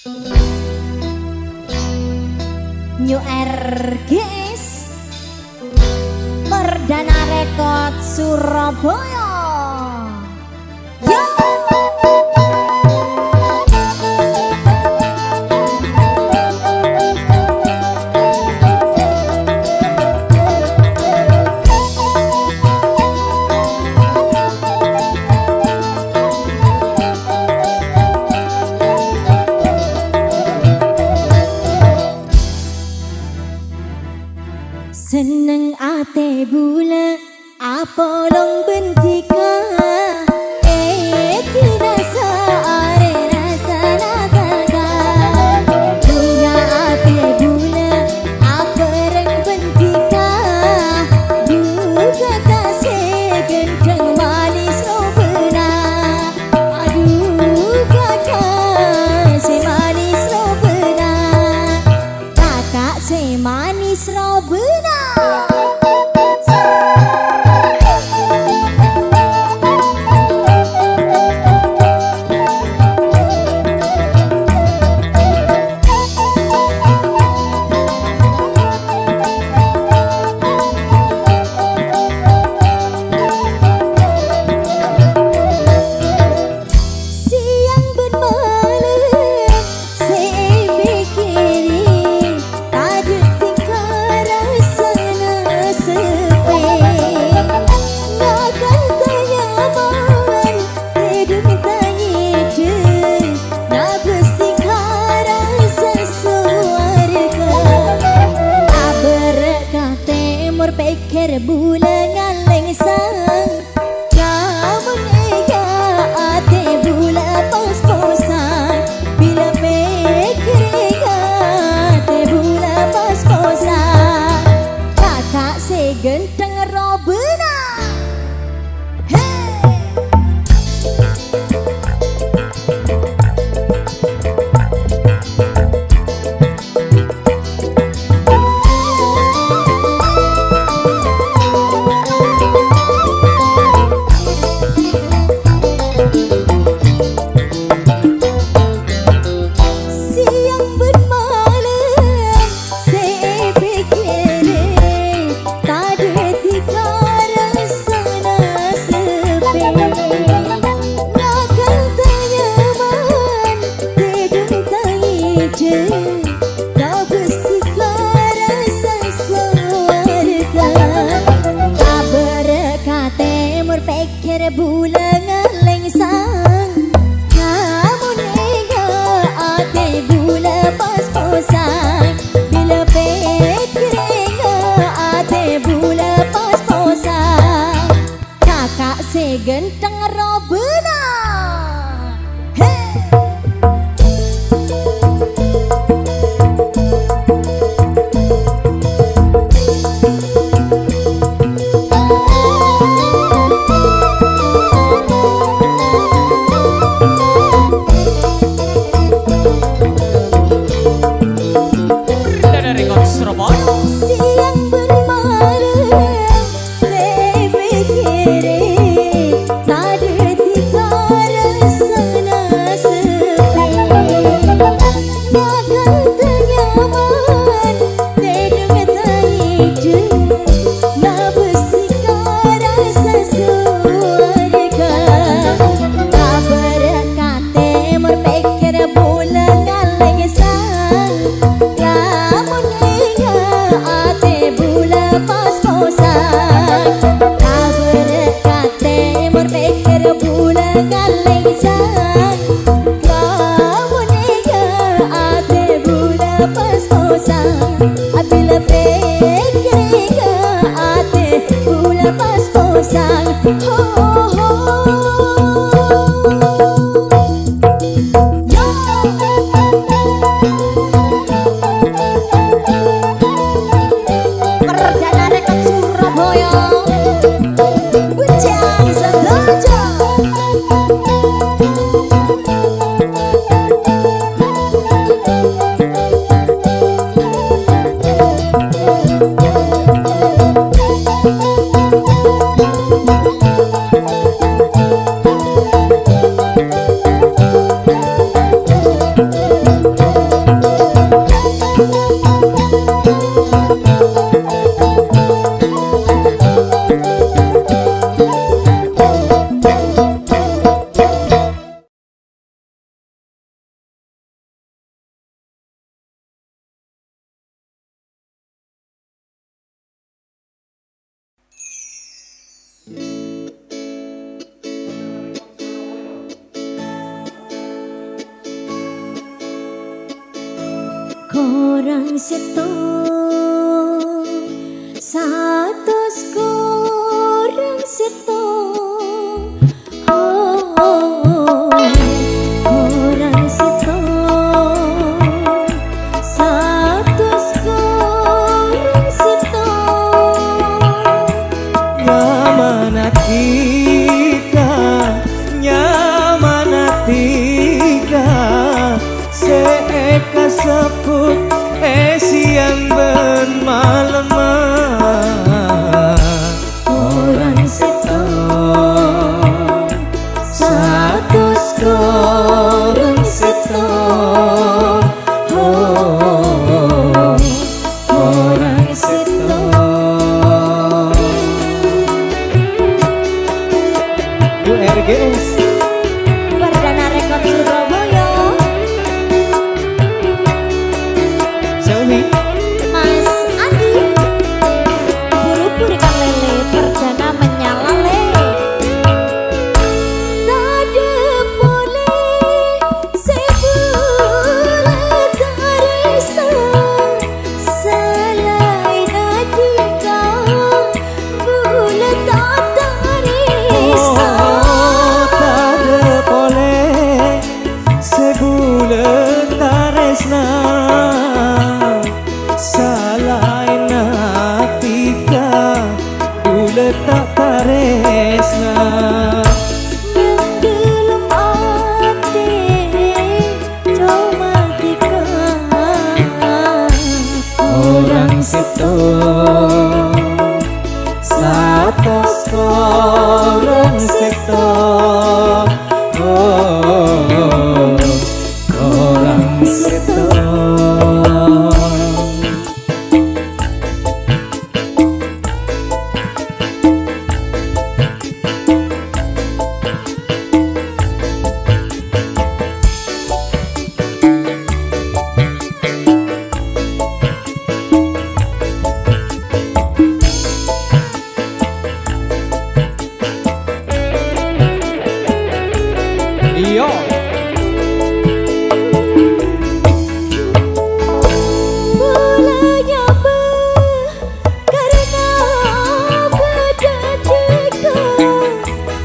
New RGS Perdana Rekod Surabaya. Yo! Seneng ate bula apa long bentika dirasa are rasa nagaga bunga ate bula apa reng bentika buka kasih gendeng manis robena aduh kakak si manis robena kakak si manis robena. Pikir bulan ngaleng sang kamu nega ate bula pas-pasan bila pikir nega ate bula pas-pasan kakak segenteng robena. Pikir bulan ngaleng sang kamu nega ate bula pas-pasan bila pikir nega ate bula pas-pasan kakak segenteng robena. Siang bermalam saya pikirin tak ada tiga rasa sepi makan ternyaman tidur tak hidup nak bersihkan rasa surga tak berkat timur pikir bulan ngaleng sang kamu ate bula pas-pasan tak berkat timur pikir bula ngaleng sang kamu nega ate bula pas-pasan bila pikir nega ate bula pas-pasan ho ho. Korang seto satus korang seto korang seto satus korang seto nyamanatika seeka seput siang ben malam orang seto satus korang seto orang seto URGS Perdana Rekod Surabaya Selmi Mas Andi buru-buru ikan lele perdana menyala le tade boleh sebulan tarisa selain adika bulan tak tarisa tade boleh sebulan taresna salain atika bulan tak taresna Mendulum ate comatika orang seto satus korang seto orang seto Iyo Bolanya karena berdetika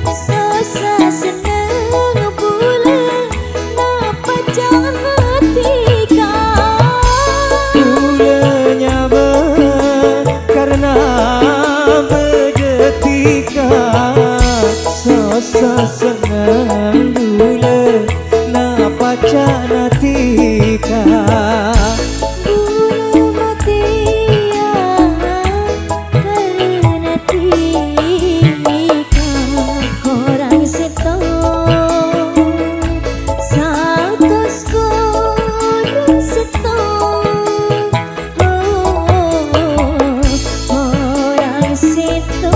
Sosa seneng bulan napa jangan tika Bulanya karena bejetika sosa senang bulan napa cana tika Bulu matia karena tika Korang seto satus korang seto orang seto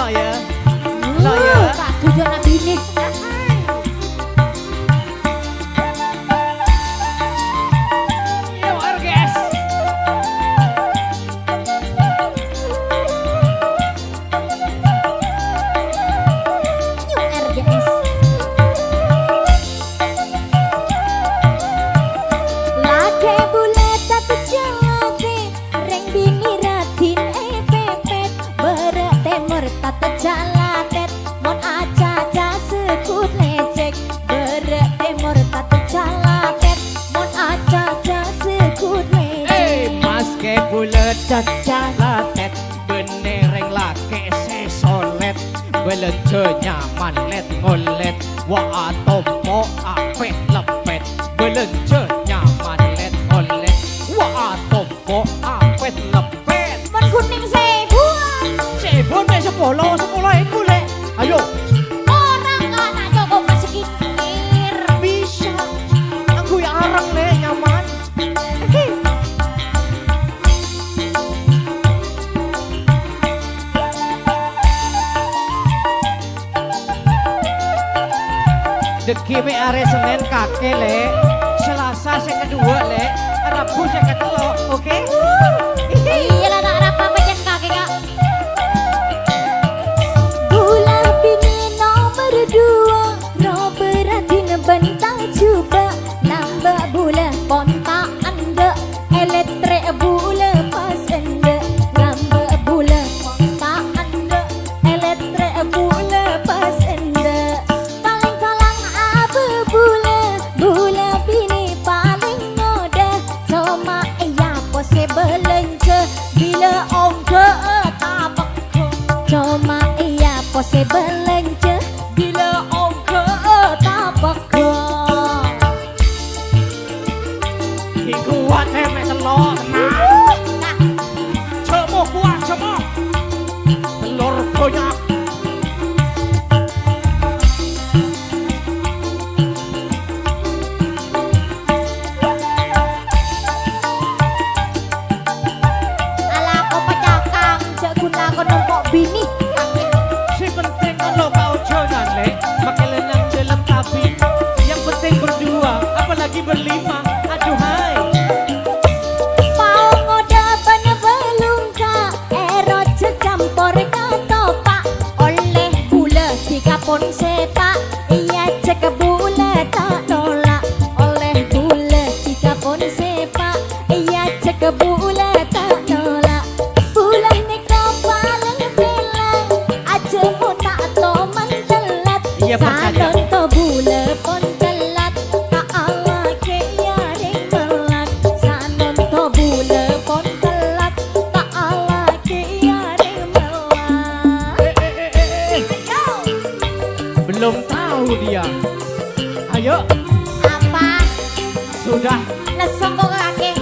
Lo ya. Lo ya. Tak tujuan nabi ini. Yo RGS. Yuk RGS. Lake bulet tak jalate, reng bini ratin pepet, beret temur tak jalatet, mon aja sekut lecek, beret temur tak jalatet, mon aja sekut lecek. Mas ke bulet cacalatet benereng lake sesolet belence nyaman let ngolet wa tompo apet lepet belence nyaman let ngolet wa tompo apet lepet Mon kuning sebuah, sebon be 10 iku lek ayo orang anak Joko masih kikir. bisa aku ya arang lek nyaman Deki me are Senin kake le, Selasa sing kedua le, Rabu sing ketelu, oke? Iya lah tak apa pajan kaki kak. Bola bini nomor 2, Robert Adina bentang coba, nambah bola kontak anda, elektrik bola pas anda, nambah bola kontak anda, elektrik bola pas anda. Paling kalang apa bola bini paling mudah, cuma iya possible lenje bila ongke tapak cuma iya possible lenje bila ongke tapak Kuat me telur tenang, nah cemo kuat cemo, telur banyak. ala ko pacakang cek guna ko nempok bini Si penting kalau kau jalan le, makin lenyang dalam kabin. Yang penting berdua, apalagi berlima. Aduh hai. mau ngoda bana belungka ero campur katopak oleh gula 3 pon sepak iya cek bula tak nolak oleh gula 3 pon sepak iya cek bula tak nolak bulan ni kau paling bilang aja mu tak to mentelat Iya, percaya. salon to bula pon telat tak ala ke yaring melak salon to bula pon telat tak ala ke yaring melak ayo Belum tahu dia. Ayo, apa sudah. lesong kok kake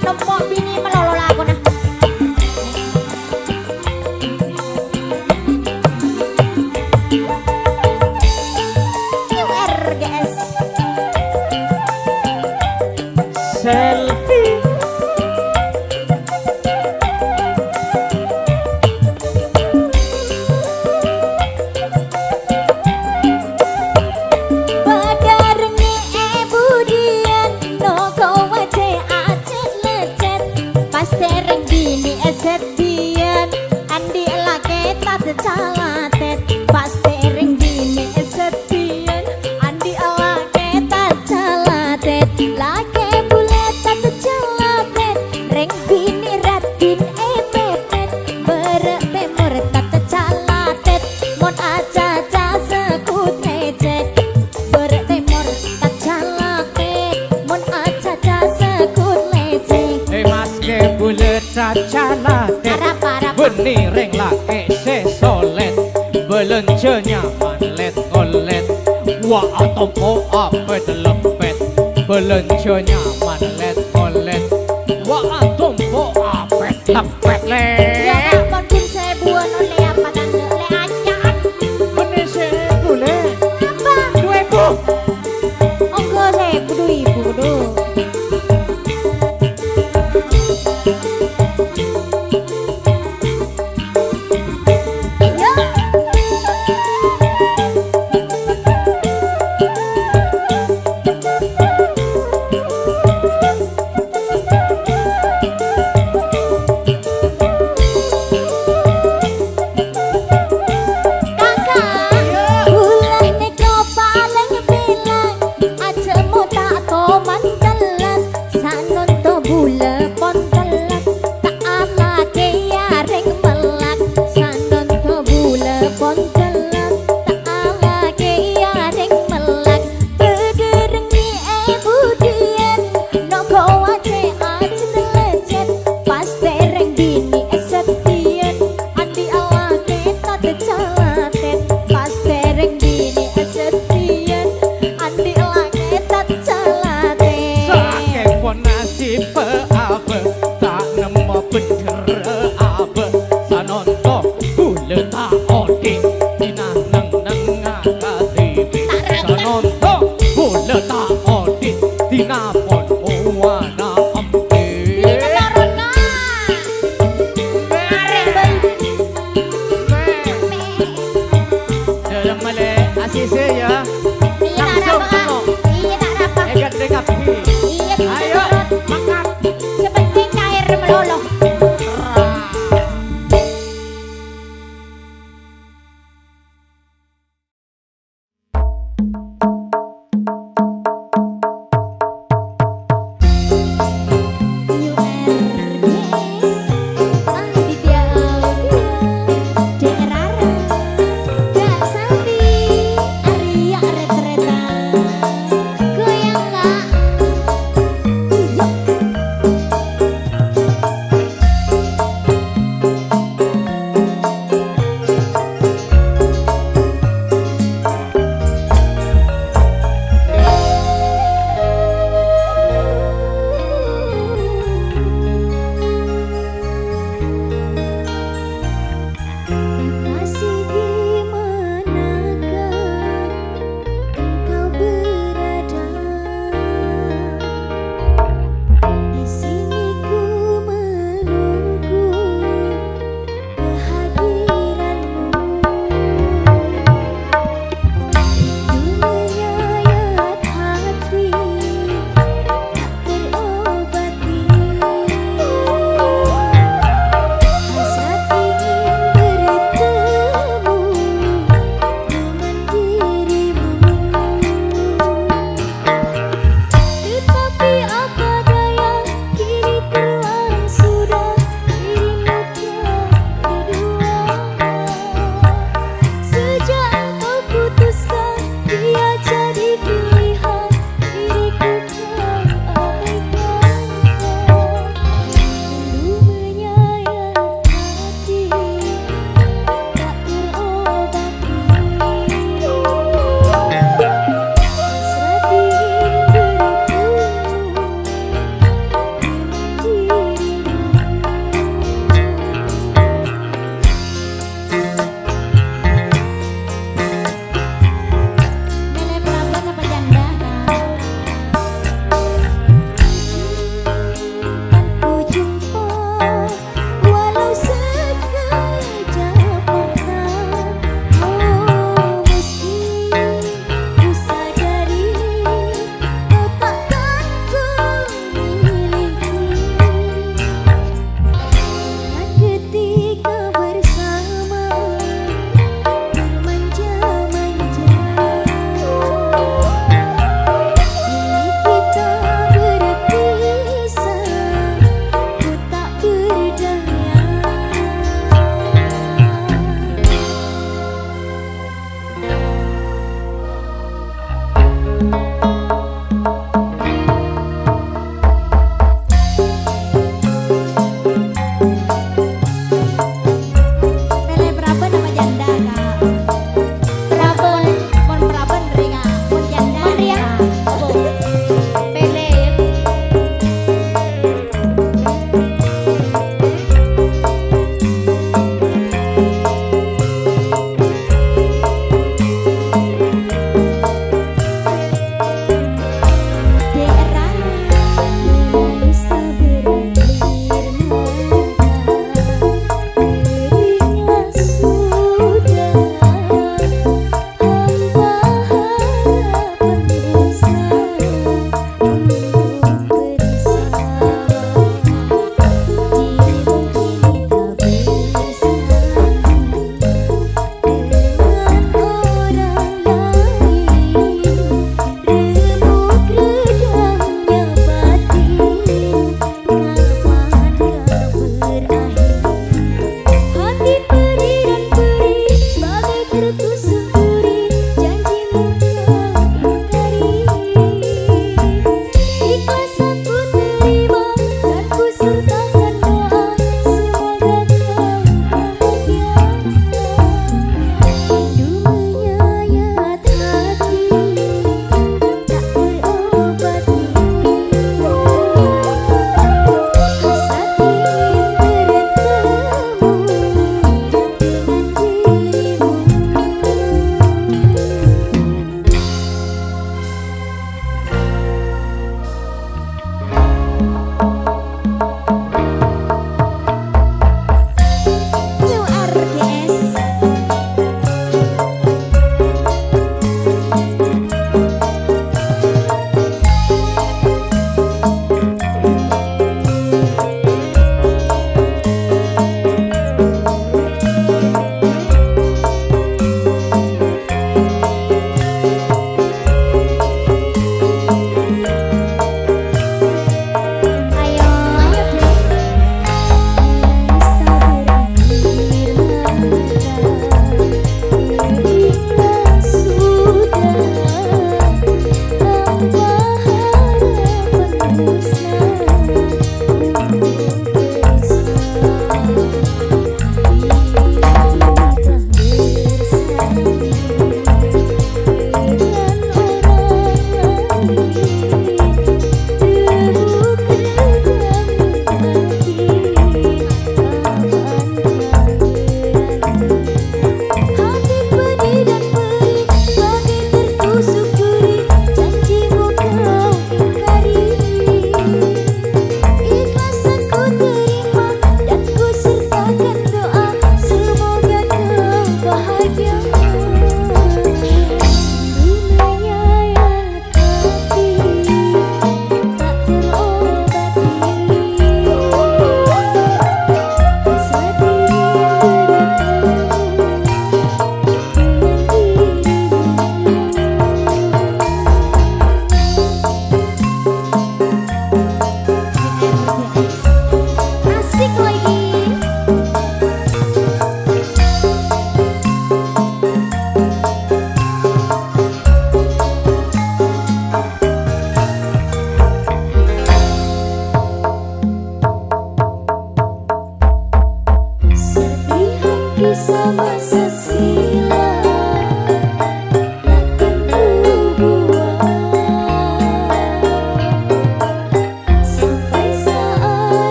nempok bini melolol aku nah RGS Selfie. Badarnya budian no kau wace acet lecet pas tereng bini esetian andi lake tak calatet pas tereng bini esetian andi lake tak calatet lake bulet tak calatet reng bini ratin pepet beret temur tak calatet mon aja sekut lecet beret temur tak calatet mon aja sekut lecet Mas ke bulet cacalatet Arap-arap. benereng lake sesolet belence nyaman let ngolet wa tompo apet lepet belence nyaman let ngolet wa tompo apet lepet le ya nak pun saya buat oleh apa tante le acan menese bulet apa dueku ongko saya kudu ibu kudu yo sanondo kuleta odin dina nang nang ngakatibi sanondo kuleta odin dina pon muana ampe dalam male asise ya langsung tengok egat dekat ayo makan sepenting air meloloh. New RGS Aditya Aulia Dek Rara Gak Saldi Ari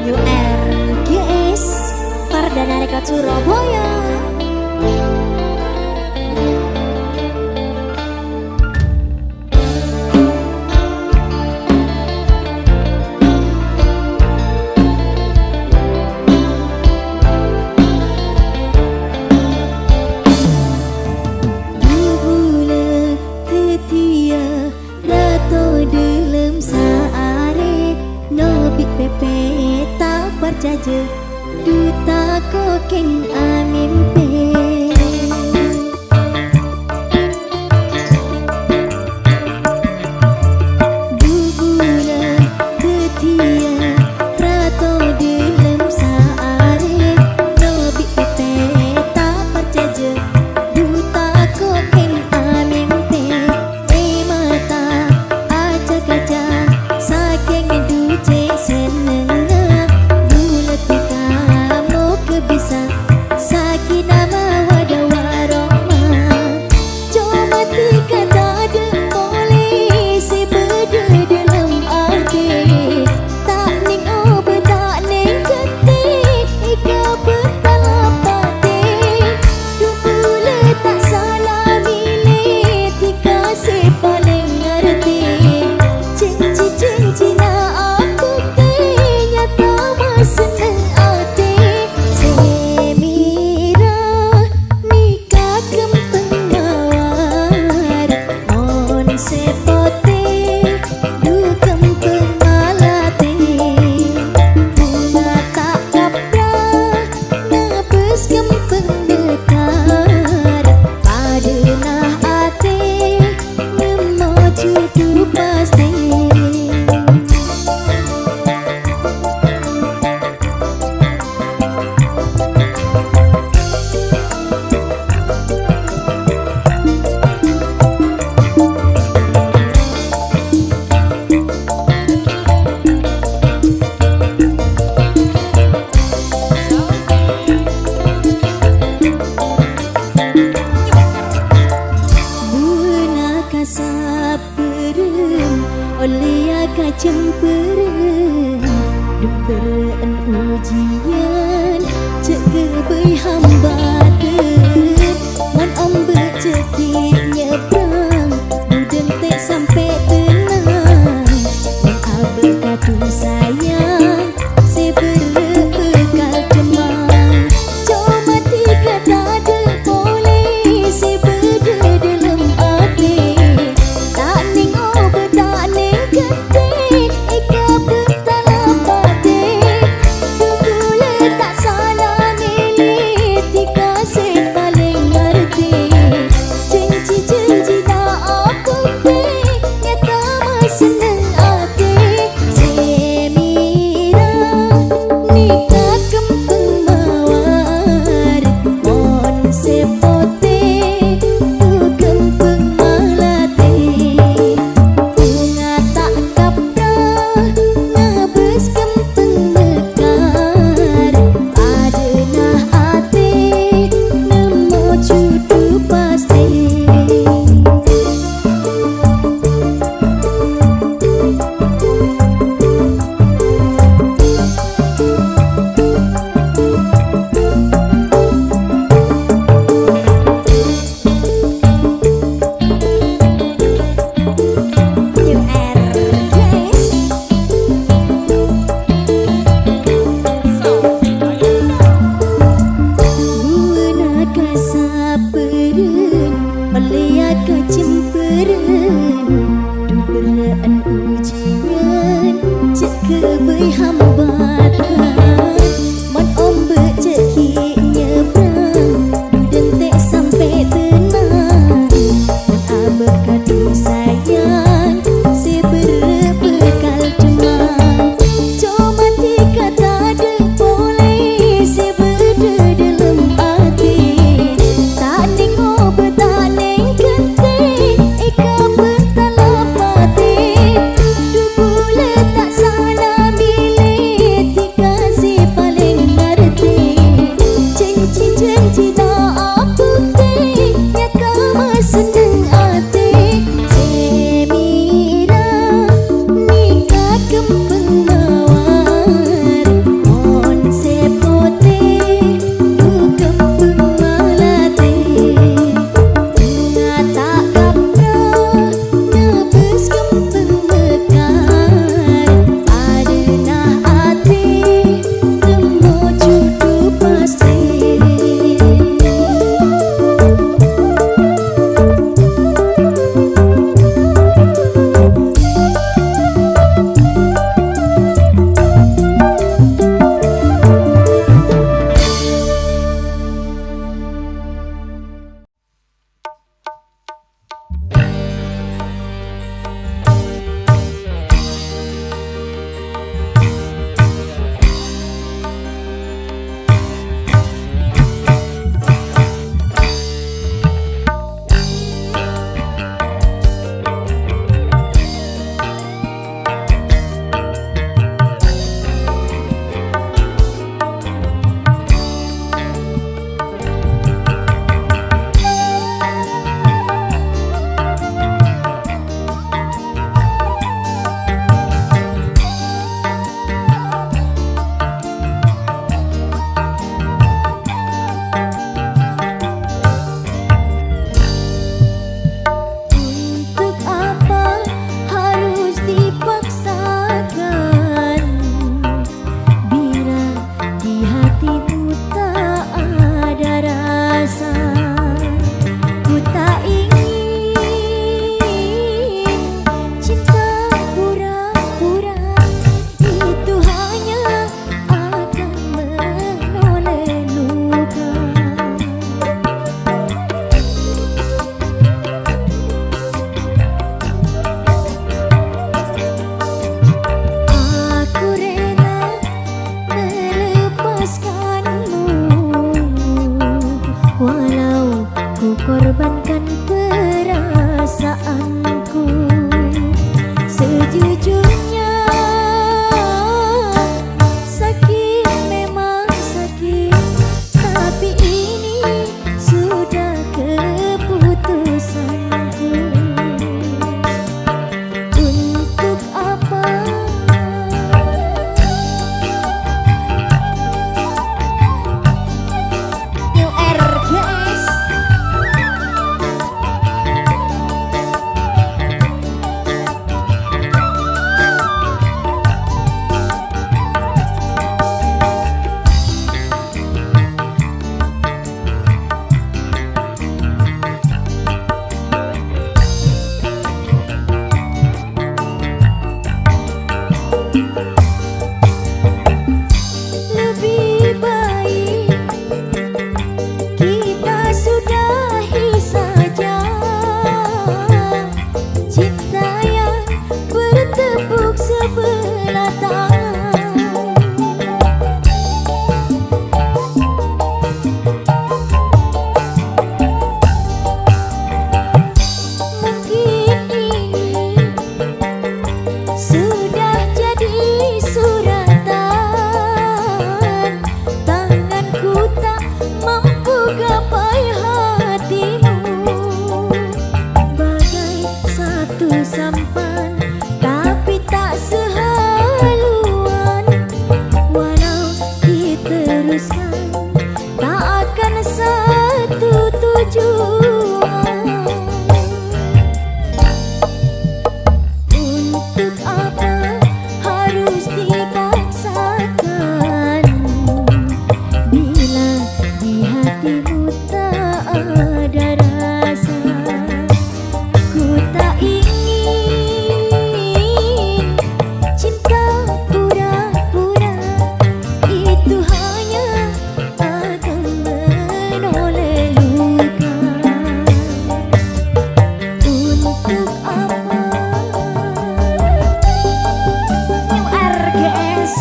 URGS Pardana Rekat Surabaya. Jaja duta koken amimpe Bubula betia rato dilem saare ngan cek gebei hamba teu mon ombe cekik nyebrang muden teh sampai tenang yang abel katu sayang sebere bekal cemang cuma tiga dada boleh sebede dalam hati tak ning obe tak ning ketik ika betala pati tunggu tak salah milih tika se paling ngerti janji-janji nak aku nyata seneng hati semira nikah kempeng mawar mon sepote tu kempeng malate bunga tak kapra ngabes kempeng mekar adenah ate nemu cudu pasti. Buana kasaperen, melia kecemperen, duberaan ujian, cek kebei hambatan, mon ombe cekik nyebrang, duden teh sampai tenang, mon abel kadu sayang, sebere bekal cemang, cuma tiga dada boleh sebede dalam hati tak ning obe tak ning ketik ika betala pati dubule tak salah milih tika si paling ngerti janji-janji nak aku nyata seneng hati semira nikah kempeng mawar mon sepote tu kempeng malate bunga tak kapra ngabes kempeng mekar adenah ate nemu cudu pasti. Untuk apa harus dipaksakan bila di hatimu tak ada rasa ku tak ingin cinta pura-pura itu hanya akan menoleh luka. Aku rela melepaskanmu walau ku korbankan perasaanku sejujurnya sakit memang sakit tapi ini sudah keputusanku. Untuk apa teruskan, tak akan satu tujuan. Untuk apa harus dipaksakan bila di hatimu tak ada rasa. Ku tak ingin cinta pura-pura, itu hanya akan menoleh luka. Untuk apa New RGS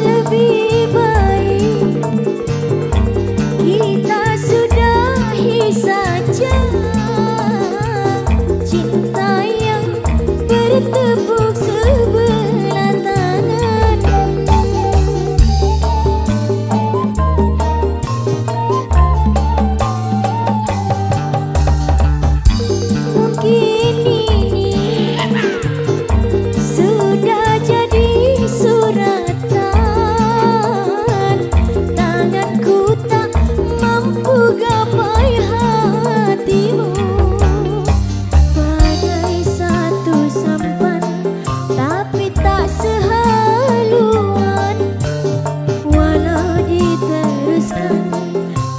lebih baik kita sudahi saja cinta yang bertepuk sebelah tangan. Mungkin ini sudah jadi suratan, tanganku tak mampu gapai hatimu. Bagai satu sampan tapi tak sehaluan, walau diteruskan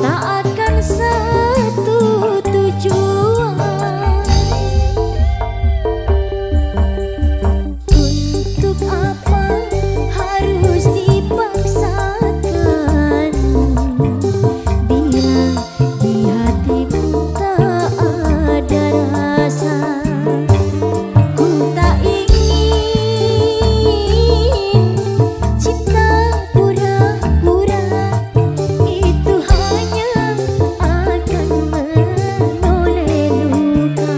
tak akan satu tujuan. Untuk apa harus dipaksakan bila di hatimu tak ada rasa. Ku tak ingin cinta pura-pura, itu hanya akan menoleh luka.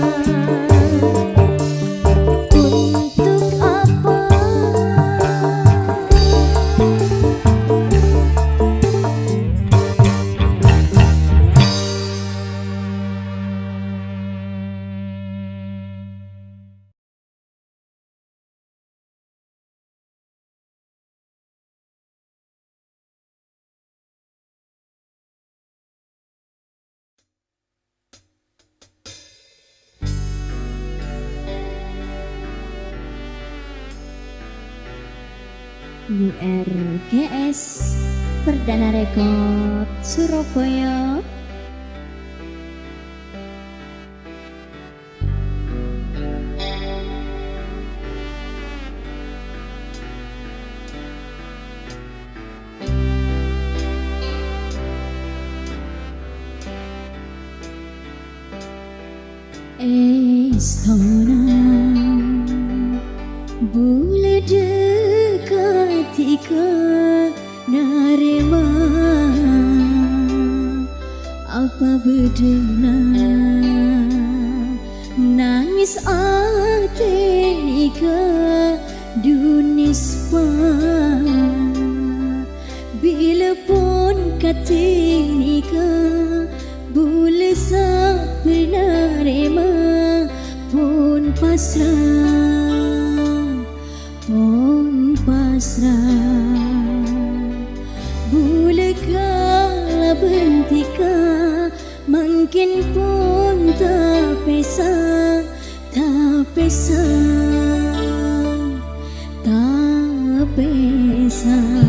Untuk apa New RGS Perdana Rekod Surabaya. Istana boleh dekati ke narema, apa bedana nangis ati ke dunispa. Bila pun katini ke boleh sebenarnya pun pasrah, boleh kala bentika mungkin pun tak pesah, tak pesah, tak pesah.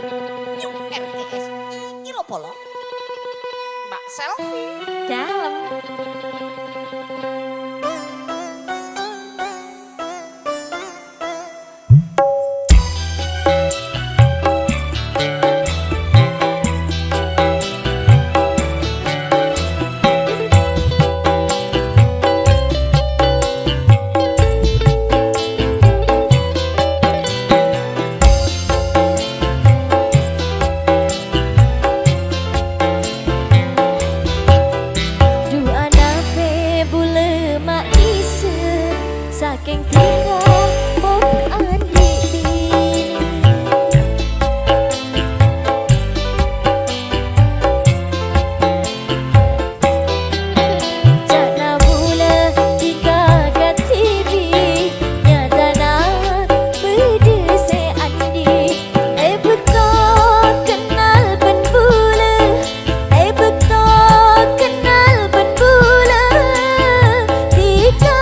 New RTS. Iki lho polo. Mbak Selfie. Dalam. Saking tiga pun andi bini Jana bula tiga ganti bi Nyadana berde se andi betul kenal ben bula betul kenal ben bula Tiga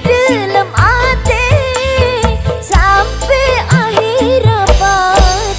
dalam hati sampai akhir abad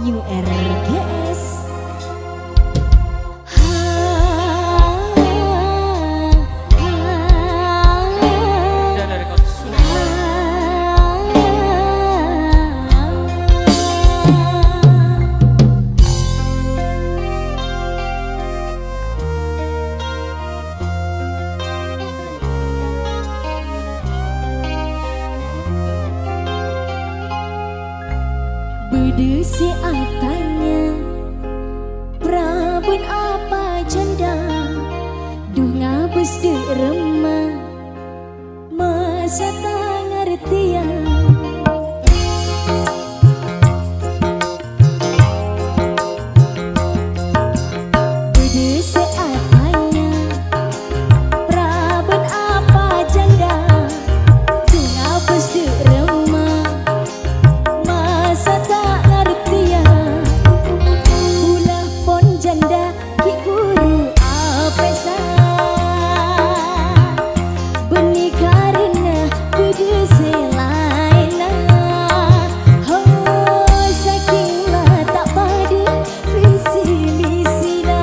New RGS. Udah dari kota Bedesi atanya Prabun apa janda Duh ngabes de remah Masa tak ngertian Bedesi atanya Prabun apa janda Duh ngabes de remah Masa tak ngertian Ulah pon janda ki guru apesa Benih karena kudu selaina Oh saking lah tak pada visi misina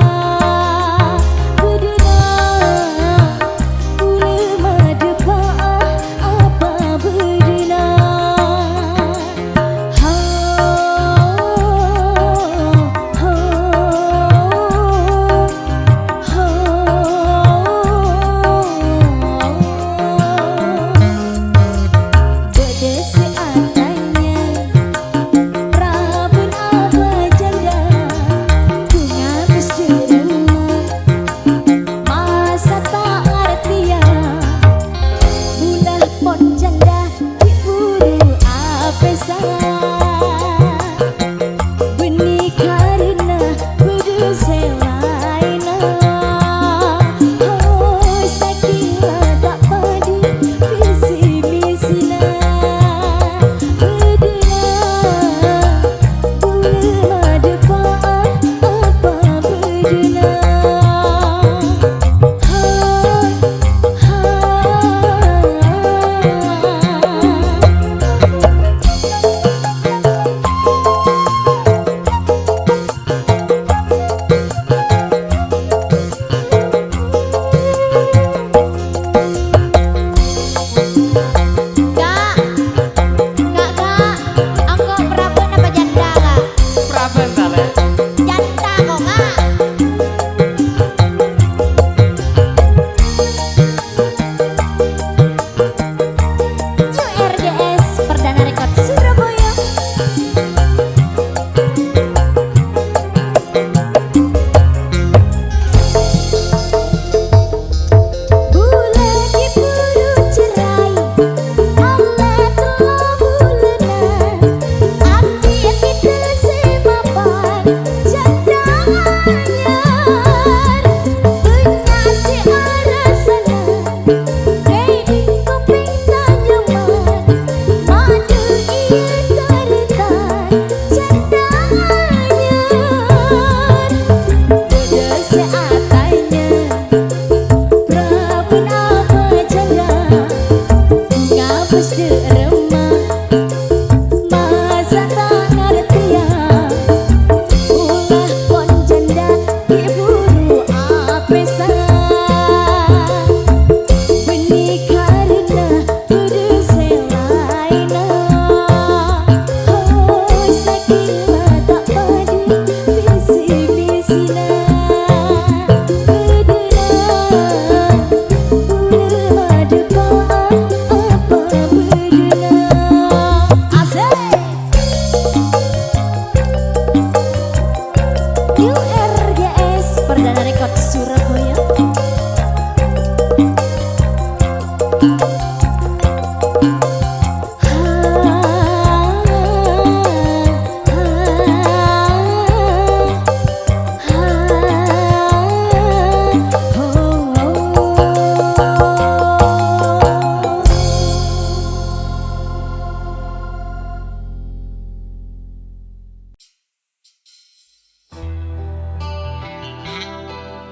Kuduna Ule madepa apa bedina Bedesi atanya Prabun apa janda Bunga mesti remah Masa tak ngertian Bulah pon janda diburu apesa Benih karena kudu selaina Oh saking lah tak pada visi misina Bedina Boleh madepa apa bedina Kak, Angkok Prabun apa janda kak? Praben tale. Janda kok kak? New RGS Perdana Rekod Surabaya. Bulan diburu cerai Allah telah bulenan Abdi kita semapan Jandangannya Pengasih arah sana Baby kuping tanyaman Madu ia taritan Jandangannya Bedesi atanya Prabun apa janda Ngabes de remah Masa tak ngertian Ulah pon janda diburu apesa Benih karena kudu selaina Oh saking lah tak pada visi misina Bedina Boleh madepa apa bedina Asik New RGS Perdana Rekod Surabaya.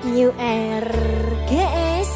New RGS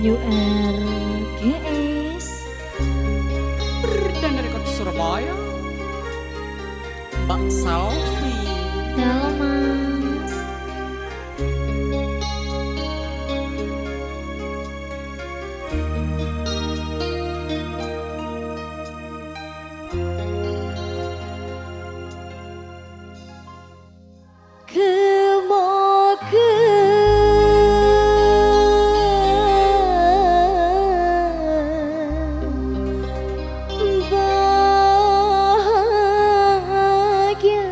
URGS Dan dari kota Surabaya, Mbak Selfie. halo mas. Bahagia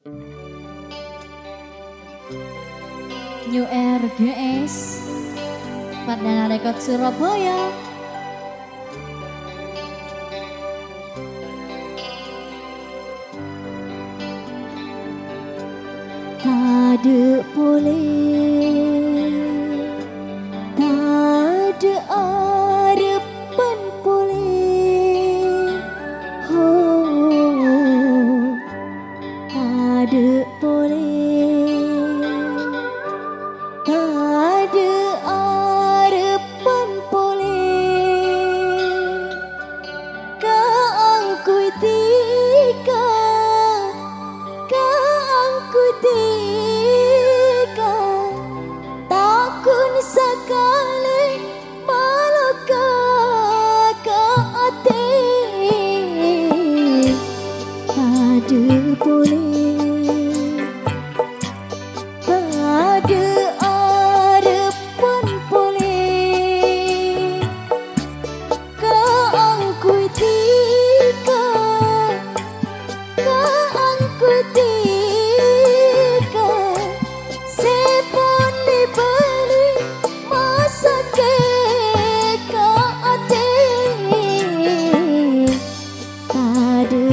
New RGS Perdana Rekod Surabaya. Tade boleh, tade arepan boleh, oh, tade boleh, tade arepan boleh, kaangku tika, kaangku tika, takun sekali maluka ke ate, tade boleh, tade arepan boleh, kaangku tika, kaangku tika, sepon dibeli masak ke ate, tade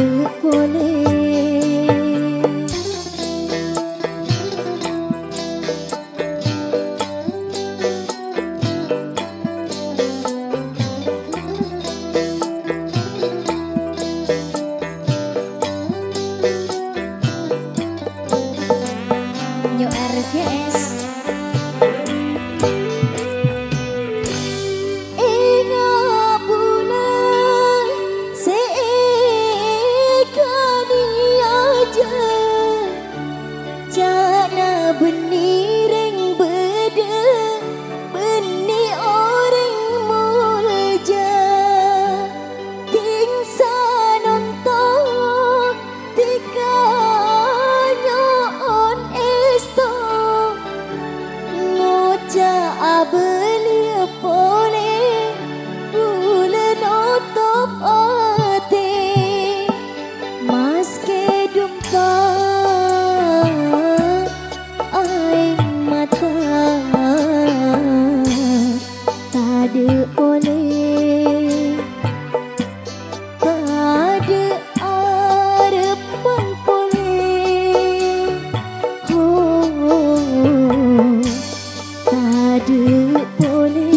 boleh. New RGS Inga bulan seekani aja, jana benih ring beda, benih orang mulja, tingsa nonton tika nyoon esto, ngoja abelia boleh, bulan otop ate, maske dumpa aing mata, tade boleh, tade arepan boleh, oh, tade boleh.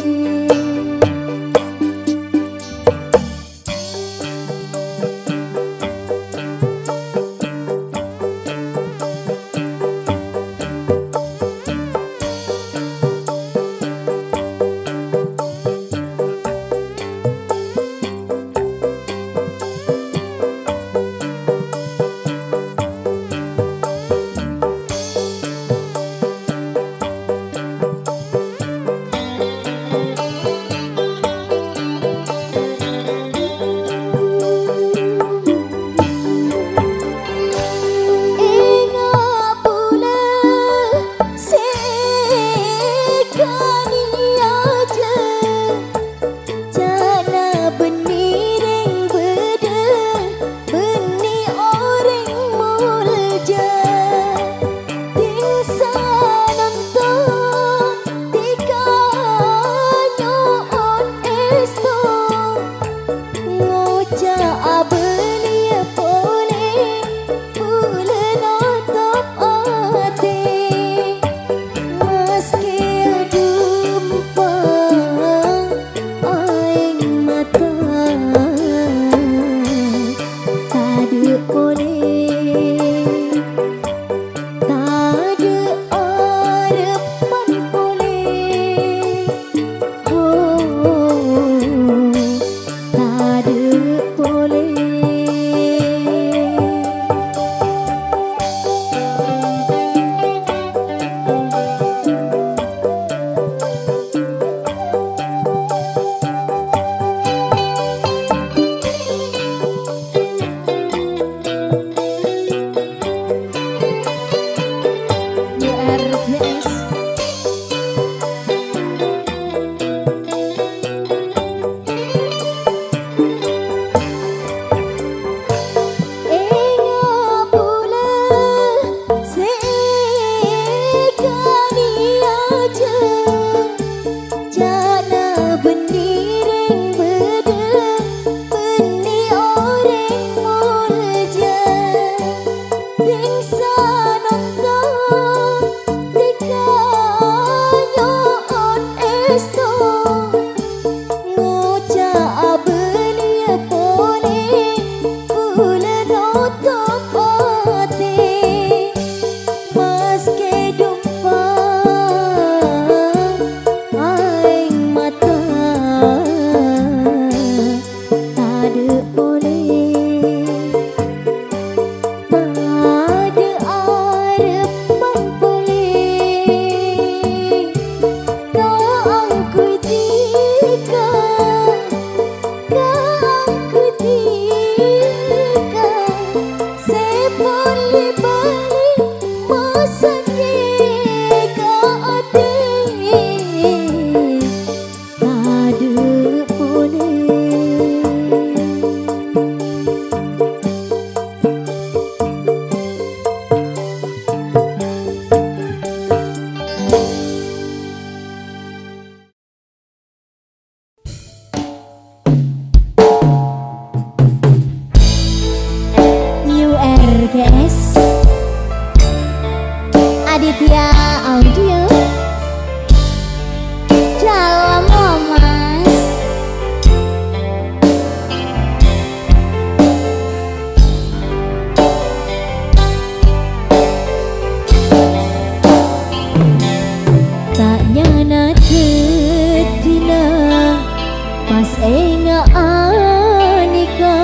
nga anika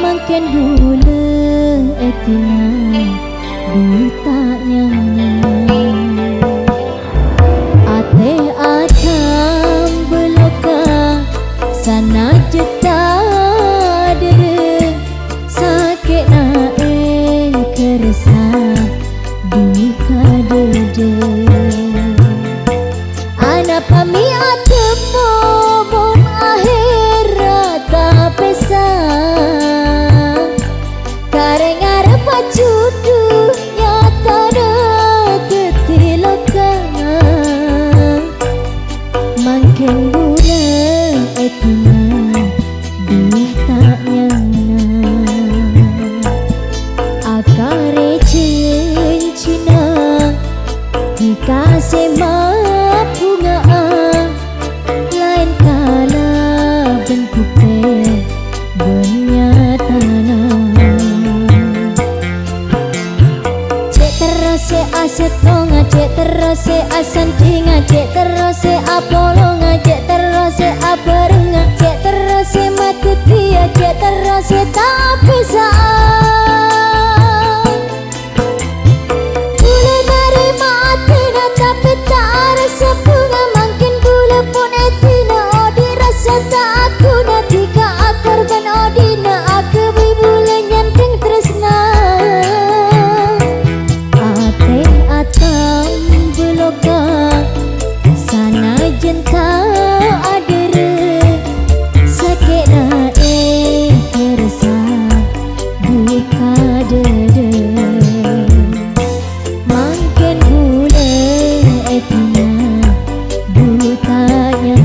makin dulu etina ditanya ate atam beloka sana jeta dere sakit nae kerasa duka dede ana pami atemo mon akhirat tapesa kareng arep judu nyata tetiloka makin gula etina ditanya akare cincina dikasih bunga lain kala bentuknya benyatana cek terus aset ngajek terus asanti ngajek terus apolo ngajek terus abareng ngajek terus matut dia cek terus tak bisa Bule dari matina tapi tak rasa bunga makin bule pun etina odi rasa tak aku nanti ka akar kan odina aku bule nyanteng tresna ate atam beloka sana jenta adere sakit nae kerasa duka dede makin gula etina dutanya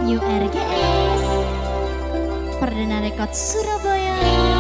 New RGS Perdana Rekod Surabaya.